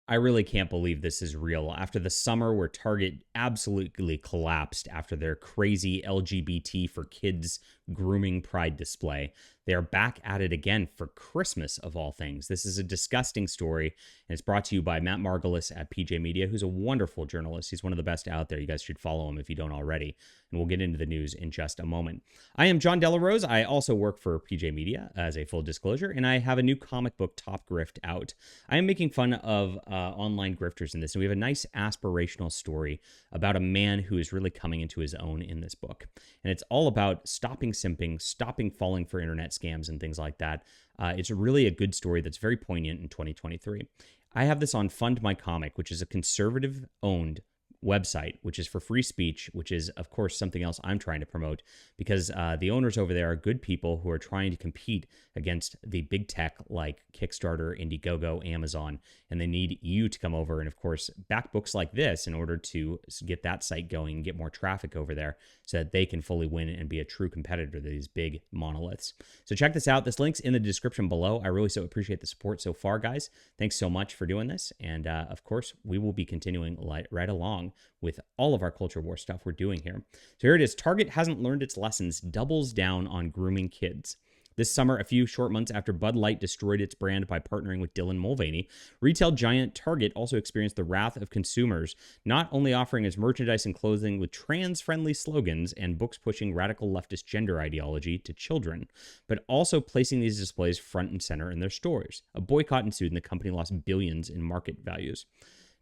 I really can't believe this is real. After the summer where Target absolutely collapsed after their crazy LGBT for kids grooming pride display, they are back at it again for Christmas of all things. This is a disgusting story, and it's brought to you by Matt Margolis at PJ Media, who's a wonderful journalist. He's one of the best out there. You guys should follow him if you don't already, and we'll get into the news in just a moment. I am John Delarose. I also work for PJ Media as a full disclosure, and I have a new comic book, Top Grift, out. I am making fun of online grifters in this, and we have a nice aspirational story about a man who is really coming into his own in this book. And it's all about stopping simping, stopping falling for internet scams and things like that. It's really a good story that's very poignant in 2023. I have this on Fund My Comic, which is a conservative-owned website, which is for free speech, which is, of course, something else I'm trying to promote, because the owners over there are good people who are trying to compete against the big tech like Kickstarter, Indiegogo, Amazon, and they need you to come over and, of course, back books like this in order to get that site going and get more traffic over there so that they can fully win and be a true competitor to these big monoliths. So check this out. This link's in the description below. I really so appreciate the support so far, guys. Thanks so much for doing this. And, of course, we will be continuing right along with all of our culture war stuff we're doing here. So here it is. Target hasn't learned its lessons, doubles down on grooming kids. This summer, a few short months after Bud Light destroyed its brand by partnering with Dylan Mulvaney, retail giant Target also experienced the wrath of consumers, not only offering its merchandise and clothing with trans-friendly slogans and books pushing radical leftist gender ideology to children, but also placing these displays front and center in their stores. A boycott ensued and the company lost billions in market values.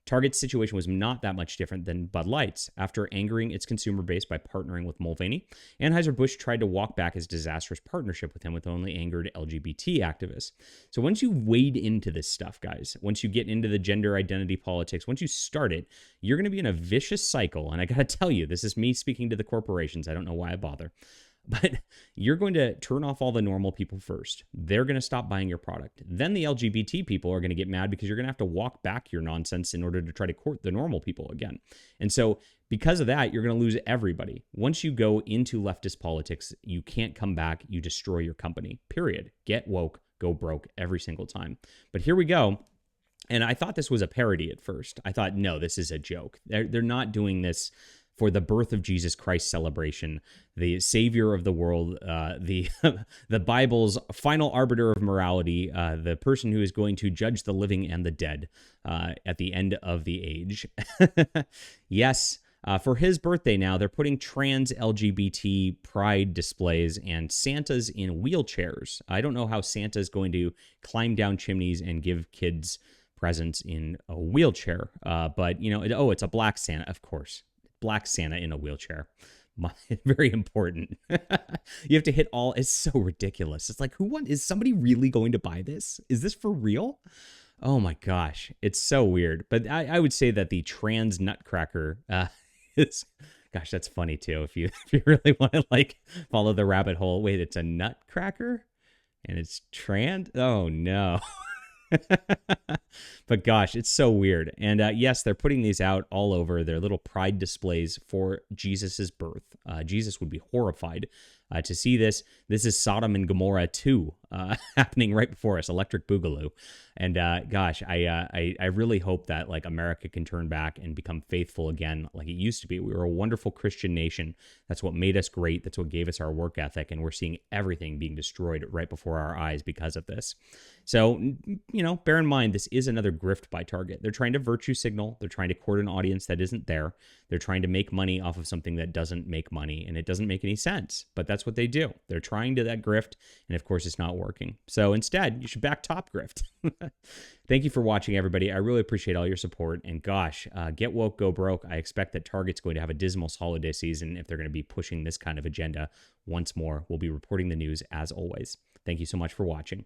Target's situation was not that much different than Bud Light's. After angering its consumer base by partnering with Mulvaney, Anheuser-Busch tried to walk back his disastrous partnership with him with only angered LGBT activists. So once you wade into this stuff, guys, once you get into the gender identity politics, once you start it, you're going to be in a vicious cycle. And I got to tell you, this is me speaking to the corporations. I don't know why I bother. But you're going to turn off all the normal people first. They're going to stop buying your product. Then the LGBT people are going to get mad because you're going to have to walk back your nonsense in order to try to court the normal people again. And so because of that, you're going to lose everybody. Once you go into leftist politics, you can't come back. You destroy your company, period. Get woke, go broke every single time. But here we go. And I thought this was a parody at first. I thought, no, this is a joke. They're not doing this for the birth of Jesus Christ celebration, the savior of the world, the Bible's final arbiter of morality, the person who is going to judge the living and the dead at the end of the age. Yes, for his birthday now, they're putting trans LGBT Pride displays and Santas in wheelchairs. I don't know how Santa's going to climb down chimneys and give kids presents in a wheelchair, but, you know, it's a black Santa, of course. Black Santa in a wheelchair. Very important. You have to hit all. It's so ridiculous. It's like, is somebody really going to buy this? Is this for real? Oh my gosh. It's so weird. But I would say that the trans nutcracker is, gosh, that's funny too. If you really want to like follow the rabbit hole. Wait, it's a nutcracker and it's trans? Oh no. But gosh, it's so weird. And yes, they're putting these out all over their little pride displays for Jesus's birth. Jesus would be horrified to see this. This is Sodom and Gomorrah 2 happening right before us, Electric Boogaloo. And gosh, I really hope that like America can turn back and become faithful again like it used to be. We were a wonderful Christian nation. That's what made us great. That's what gave us our work ethic. And we're seeing everything being destroyed right before our eyes because of this. So, you know, bear in mind, this is another grift by Target. They're trying to virtue signal. They're trying to court an audience that isn't there. They're trying to make money off of something that doesn't make money, and it doesn't make any sense. But that's what they do. They're trying to that grift, and of course, it's not working. So instead, you should back Top Grift. Thank you for watching, everybody. I really appreciate all your support. And gosh, get woke, go broke. I expect that Target's going to have a dismal holiday season if they're going to be pushing this kind of agenda once more. We'll be reporting the news as always. Thank you so much for watching.